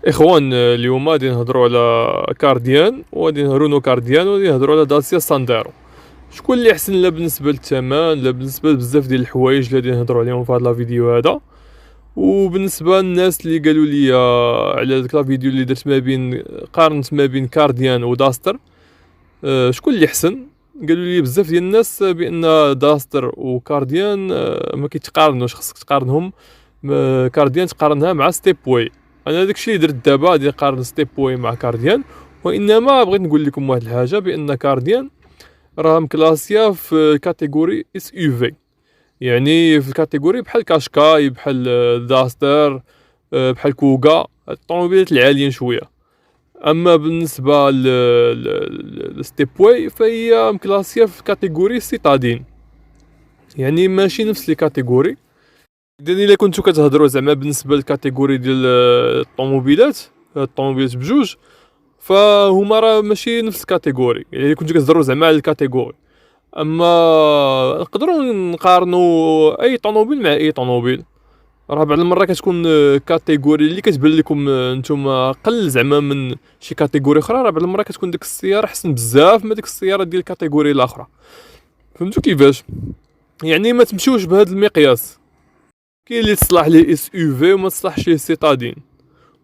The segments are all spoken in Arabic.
اخوان، اليوم غادي نهضروا على كارديان وغادي رونو كارديان وغادي نهضروا على داسيا سانديرو. شكون اللي احسن لا بالنسبه للثمن لا بالنسبه لبزاف ديال الحوايج اللي غادي نهضروا عليهم في هذا الفيديو هذا. وبالنسبه للناس اللي قالوا لي على ذاك الفيديو اللي درت ما بين قارنت ما بين كارديان وداستر، شكون اللي احسن؟ قالوا لي بزاف ديال الناس بان داستر وكارديان ما كيتقارنوش، خصك تقارنهم. كارديان تقارنها مع ستيب واي. انا داكشي اللي درت دابا غادي نقارن ستيب واي مع كارديان. وانما بغيت نقول لكم واحد الحاجه، بان كارديان راه مكلاسيا في كاتيجوري اس يو في، يعني في الكاتيجوري بحال كاشكاي، بحال داستر، بحال كوغا، الطوموبيلات العاليين شويه. اما بالنسبه لستيب واي فهي مكلاسيه في كاتيجوري سيتادين، يعني ماشي نفس لي كاتيجوري. اذا الا كنتو كتهضروا زعما بالنسبه للكاتيجوري ديال الطوموبيلات بجوج، فهما راه ماشي نفس الكاتيجوري. يعني الا كنتو كتهضروا زعما على الكاتيجوري، اما نقدروا نقارنوا اي طوموبيل مع اي طوموبيل. راه بعض المرات كتكون كاتيجوري اللي كتبان لكم نتوما قل زعما من شي كاتيجوري اخرى، راه بعض المرات كتكون ديك السياره احسن بزاف من ديك السياره ديال الكاتيجوري الاخرى. فهمتوا كيفاش؟ يعني ما تمشيوش بهذا المقياس. كاين اللي تصلح ليه اس يو في وما تصلحش ليه سيتادين،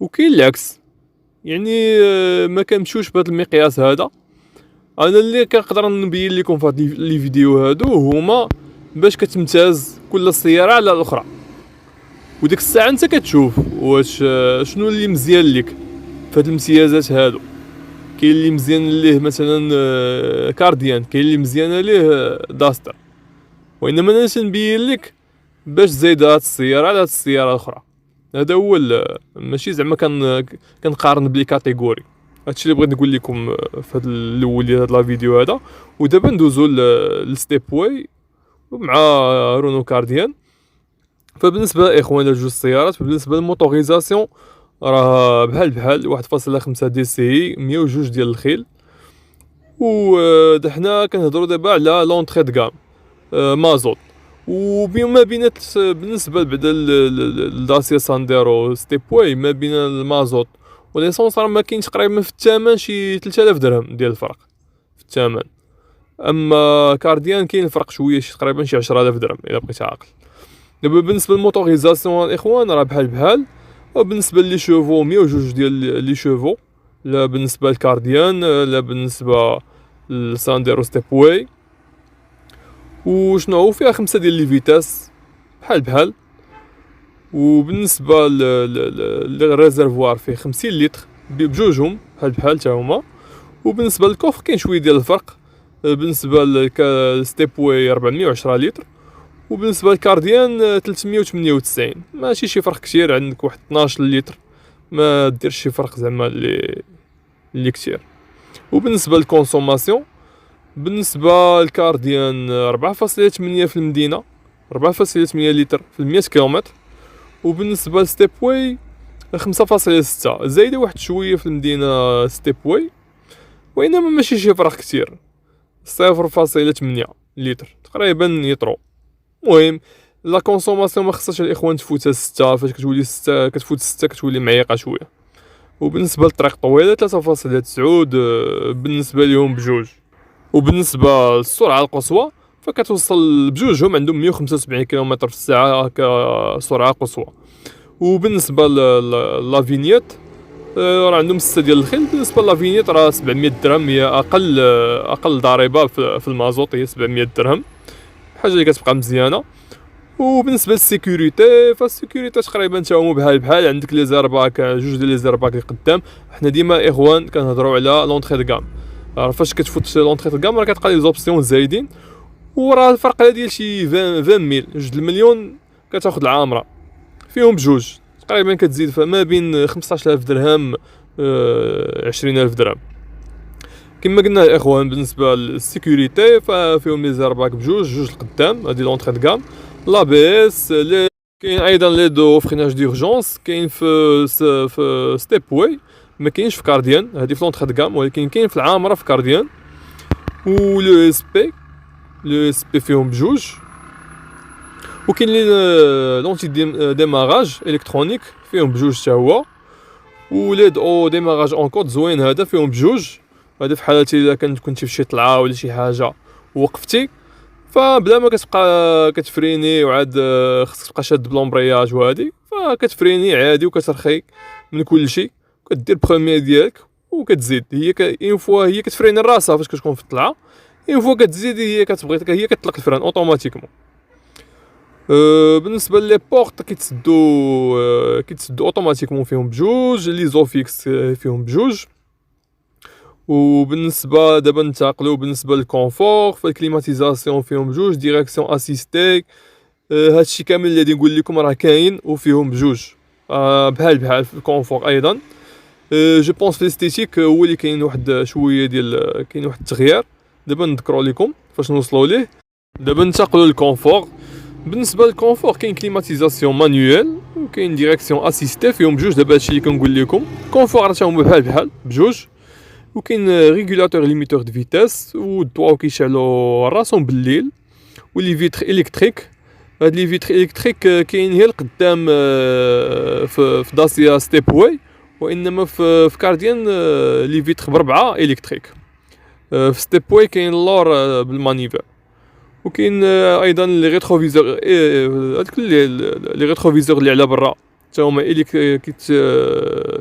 وكاين العكس. يعني ما كنمشيوش بهذا المقياس هذا. انا اللي كنقدر نبين لكم في هاد لي فيديو هادو هما باش كتمتاز كل سياره على الاخرى، وديك الساعه انت كتشوف واش شنو اللي مزيان ليك في هاد الامتيازات هادو. كاين اللي مزيان ليه مثلا كارديان، كاين اللي مزيانه ليه داستر. وانما انا نبين لك باش زايد هاد السياره على هاد السياره الاخرى. هذا هو ماشي زعما كنقارن بلي كاتيجوري. هادشي اللي بغيت نقول لكم في هاد الاول ديال هاد الفيديو هذا. ودابا ندوزو للستيب واي مع رونو كارديان. فبالنسبه الاخوان لجوج السيارات، بالنسبه للموتوريزاسيون راه بحال 1.5 دي سي 102 ديال الخيل. و حنا كنهضروا دابا على لونطري د مازوت. وبما بينات بالنسبه بعدا لداسيا سانديرو ستيب واي ما بين المازوت وليسونس راه ما كاينش تقريبا في الثمن شي 3000 درهم ديال الفرق في الثمن. اما كارديان كاين الفرق شويه، شي تقريبا شي 10000 درهم الا بقيت عاقل. دابا بالنسبه للموتوريزاسيون الاخوان راه بحال. وبالنسبه لي شوفو 102 ديال لي شوفو، لا بالنسبه للكارديان لا بالنسبه لسانديرو ستيب واي. وشنو فيها 5 ديال لي فيتاس بحال. وبالنسبه للريزرفوار فيه 50 لتر بجوجهم بحال حتى هما. وبالنسبه للكوفر كاين شويه ديال الفرق، بالنسبه للستيب واي 410 لتر وبالنسبه للكارديان 398. ماشي شي فرق كثير، عندك واحد 12 لتر، ما ديرش شي فرق زعما اللي كثير. وبالنسبه للكونسوماسيون، بالنسبه للكارديان 4.8 في المدينه، 4.8 لتر في 100 كيلومتر. وبالنسبه لستيب واي 5.6، زايده واحد شويه في المدينه ستيب واي، وانما ماشي شي فرق كثير، 0.8 لتر تقريبا يطرو. المهم لا كونسوماسيون ما خصهاش الاخوان تفوت 6. فاش كتولي 6 كتفوت 6 كتولي معيقه شويه. وبالنسبه للطريق الطويله 3.9 بالنسبه لهم بجوج. وبالنسبه للسرعه القصوى فكتوصل بجوجهم عندهم 175 كيلومتر في الساعه كسرعه قصوى. وبالنسبه لافينيت راه عندهم 6 ديال الخيل. بالنسبه لافينيت راه 700 درهم، هي اقل ضريبه في المازوت، هي 700 درهم، حاجه اللي كتبقى مزيانه. وبالنسبه للسيكوريتي فالسيكوريتي تقريبا تا هما بحال. عندك لي زيرباك، جوج ديال لي زيرباك اللي قدام. حنا ديما اخوان كنهضروا على لونطري د راه فاش كتفوت لونطري د راه كتلقى لي زوبسيون زايدين. وراه الفرق هذا ديال شي 20 ميل، جوج المليون كتاخذ العامره فيهم بجوج تقريبا، كتزيد فما بين 15000 درهم 20000 درهم. كما قلنا الاخوان بالنسبه للسيكوريتي ففيهم لي زيرباك جوج القدام، هادي لونطري د لا بي اس. كاين ايضا لي دو فريناج ديورجونس، كاين في ستيب واي، ما كاينش في كارديان، هادي في لونطري د ولكن كاين في العامره في كارديان. و لو اس بي فيهم بجوج. وكاين لي لونتي ديماراج الكترونيك فيهم بجوج حتى هو. وليد او ديماراج اون كود زوين، هذا فيهم بجوج. هذا في حالتي الا كنتي في شي طلعه ولا شي حاجه ووقفتي، فبلا ما كتبقى كتفريني وعاد خصك تبقى شاد بلومبرياج وهادي، فكتفريني عادي وكترخي من كل شيء، كدير بخوميي ديالك وكتزيد. هي اون فوا هي كتفريني راسها فاش كتكون في الطلعه، اون فوا كتزيد هي كتبغي هي كتطلق الفران اوتوماتيكمون. بالنسبه لي بورط كيتسدو اوتوماتيكمون فيهم بجوج، لي زوفيكس فيهم بجوج. وبالنسبه دابا ننتقلوا بالنسبه للكونفور، فالكليماتيزاسيون فيهم بجوج، ديريكسيون اسيستي، هادشي كامل اللي غادي نقول لكم راه كاين وفيهم بجوج. بحال في الكونفور ايضا. جو بونس في الاستيتيك هو اللي كاين واحد شويه ديال كاين واحد التغيير، دابا نذكروا لكم فاش نوصلوا ليه. دابا ننتقلوا للكونفور. بالنسبه للكونفور كاين كليماتيزاسيون مانيوال وكاين ديريكسيون اسيستي فيهم بجوج. دابا هادشي اللي كنقول لكم كونفور راه هما بحال بجوج. وكاين ريغولاتور ليميتور دو فيتاس، والضواو كيشعلوا راسهم بالليل، ولي فيتر الكتريك. هاد لي فيتر الكتريك كاين هي القدام في داسيا ستيب واي، وانما في كارديان لي فيتر بربعه الكتريك. في ستيب واي كاين اللور بالمانيفر. وكاين ايضا لي ريتروفيزور، هذوك لي ريتروفيزور اللي على برا تا هما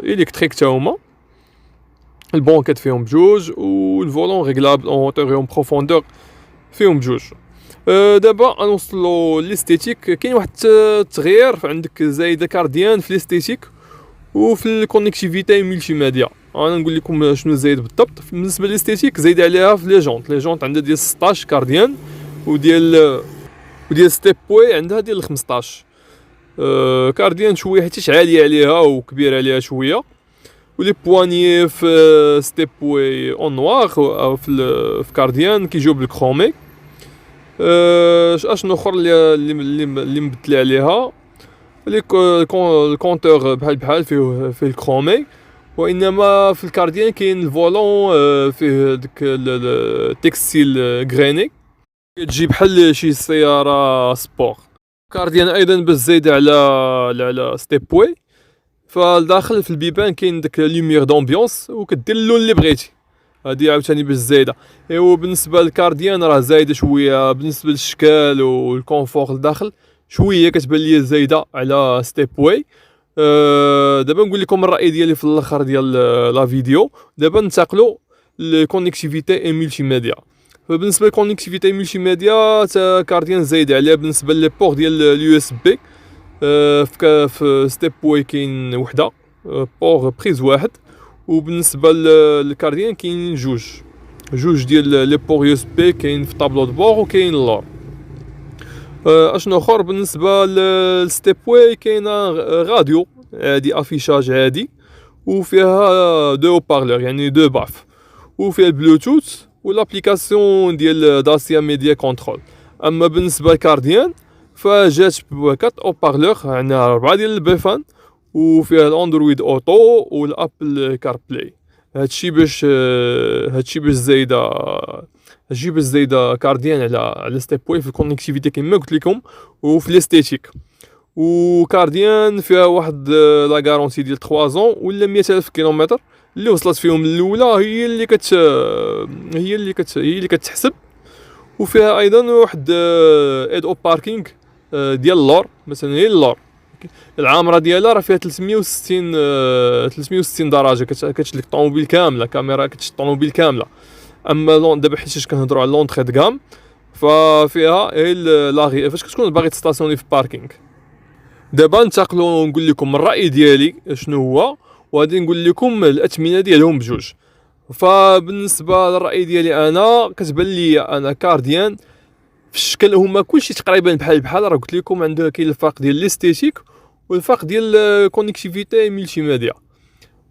الكتريك تا هما. البونكات فيهم بجوج، والفولون ريغلابل اون هوتور اون بروفوندور فيهم بجوج. دابا غنوصلوا للاستيتيك. كاين واحد التغيير عندك زايده كارديان في الاستيتيك وفي الكونيكتيفيتي ملتي ميديا. انا نقول لكم شنو زايد بالضبط. بالنسبه للاستيتيك زايد عليها في لي جونط عندها ديال 16 كارديان، وديال ستيب واي عندها ديال 15. كارديان شويه حيت عاليه عليها وكبيره عليها شويه. ولي بوانيي في ستيب واي اون نوار، او في كارديان كيجيو بالكرومي. اشنو اخر اللي مبدل عليها الكونتور بحال فيه الكرومي. وانما في الكارديان كاين الفولون فيه داك التكستيل غريني، تجي بحال شي سياره سبور. كارديان ايضا باش زايده على ستيب واي. فالداخل في البيبان كاين داك لوميير دامبيونس وكدير اللون اللي بغيتي، هادي عاوتاني باش زايده. ايوا بالنسبه للكارديان راه زايده شويه بالنسبه للشكال والكونفور لداخل، شويه كتبان ليا زايده على ستيب واي. دابا نقول لكم الراي ديالي في الاخر ديال لا فيديو. دابا ننتقلوا للكونيكتيفيتي ملتي ميديا. فبالنسبه للكونيكتيفيتي ملتي ميديا تا كارديان زايد عليها بالنسبه لي بور ديال اليو اس بي. في ستيب واي كاين وحده بور بريز واحد، وبالنسبه للكارديان كاين جوج ديال لي بور يو اس بي، كاين في طابلو دو بور وكاين اللور. اشنو اخر بالنسبه للستيب واي كاين راديو عادي، افيشاج عادي، وفيها دو بارلور يعني دو باف، وفيها البلوتوث والابليكاسيون ديال داسيا ميديا كونترول. اما بالنسبه للكارديان فجات بكات او بارلور، عندنا 4 ديال البيفان، وفيها الاندرويد اوتو والابل كار بلاي. هادشي باش زايده كارديان على ستيب واي في الكونيكتيفيتي كما قلت لكم وفي الاستيتيك. وكارديان فيها واحد لا غارونتي ديال 3 زون ولا 100,000 كيلومتر، اللي وصلت فيهم الاولى هي اللي كتحسب. وفيها ايضا واحد ايد او باركينغ ديال اللور، مثلا هي اللور العامره ديالها راه فيها 360 درجه، كتشد لك الطوموبيل كامله، كاميرا كتشد الطوموبيل كامله. اما دابا حيت كنهضروا على لونطري د كام، ففيها لاغي فاش كتكون باغي تستاسيوني في باركينغ. دابا ننتقلوا نقول لكم الراي ديالي شنو هو، وغادي نقول لكم الاثمنه ديالهم بجوج. فبالنسبه للراي ديالي انا كتبان لي انا كارديان في الشكل هما كلشي تقريبا بحال راه قلت لكم عندها كاين الفرق ديال الاستيتيك والفرق ديال كونيكتيفيتي ملتي ميديا،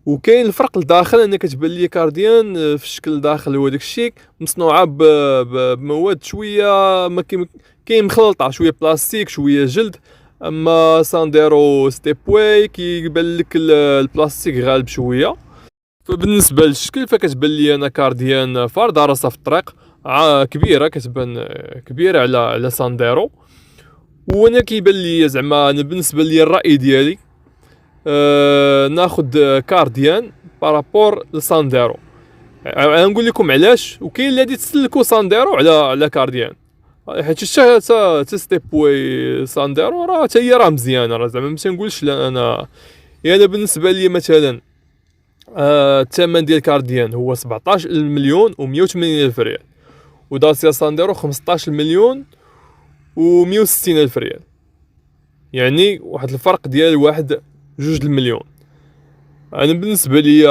وكاين الفرق لداخل. انا كتبان لي كارديان في الشكل داخل هو داكشي مصنوعه بمواد شويه ما كاين مخلطه، شويه بلاستيك شويه جلد. اما سانديرو ستيب واي كيبان لك البلاستيك غالب شويه. فبالنسبه للشكل فكتبان لي انا كارديان فارده راسها في الطريق، كبيره، كتبان كبيره على سانديرو. وانا كيبان لي زعما انا بالنسبه لي الراي ديالي ناخذ كارديان بارابور لسانديرو. نقول لكم علاش. وكاين اللي غادي تسلكوا سانديرو على كارديان، حيت حتى ستيب واي سانديرو راه حتى هي راه مزيانه، راه زعما ما تنقولش لا. انا يعني بالنسبه لي مثلا الثمن ديال كارديان هو 17 مليون و180 الف ريال، وداسيا سانديرو 15 مليون و160 الف ريال، يعني واحد الفرق ديال واحد 2 المليون. انا بالنسبه لي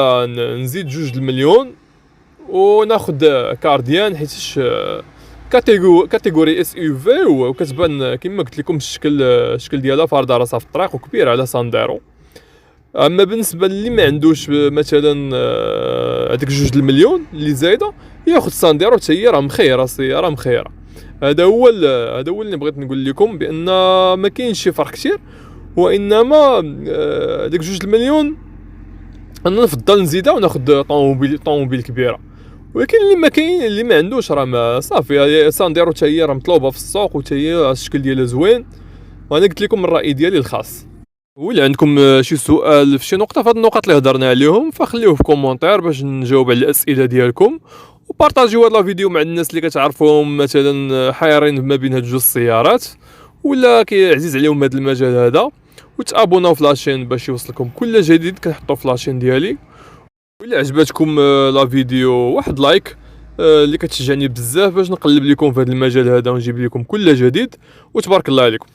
نزيد 2 المليون وناخذ كارديان، حيتاش كاتيجوري اس يو في، وكتبان كما قلت لكم الشكل ديالها فارده راسها في الطريق وكبيره على سانديرو. اما بالنسبه اللي ما عندوش مثلا هذيك 2 المليون اللي زايده، ياخذ سانديرو حتى هي راه مخيره، السياره مخيره. هذا هو اللي بغيت نقول لكم، بان ما كاينش شي فرق كثير، وانما ديك 2 المليون انا نفضل نزيدها وناخذ طوموبيل كبيره. ولكن اللي ما عندوش راه ما صافي، سانديرو حتى هي راه مطلوبه في السوق، وحتى هي الشكل ديالها زوين، وانا قلت لكم الراي ديالي الخاص. ولا عندكم شي سؤال في شي نقطه في هاد النقط اللي هضرنا عليهم، فخليوه في كومونتير باش نجاوب على الاسئله ديالكم، وبارطاجيو هاد الفيديو مع الناس اللي كتعرفوهم مثلا حيرين ما بين هاد جوج السيارات، ولا عزيز عليهم هاد المجال هذا. وتابوناو في لاشين باش يوصلكم كل جديد كنحطو في لاشين ديالي. وإلا عجبتكم لا فيديو، واحد لايك اللي كتشجعني بزاف باش نقلب لكم في هذا المجال هذا ونجيب لكم كل جديد. وتبارك الله عليكم.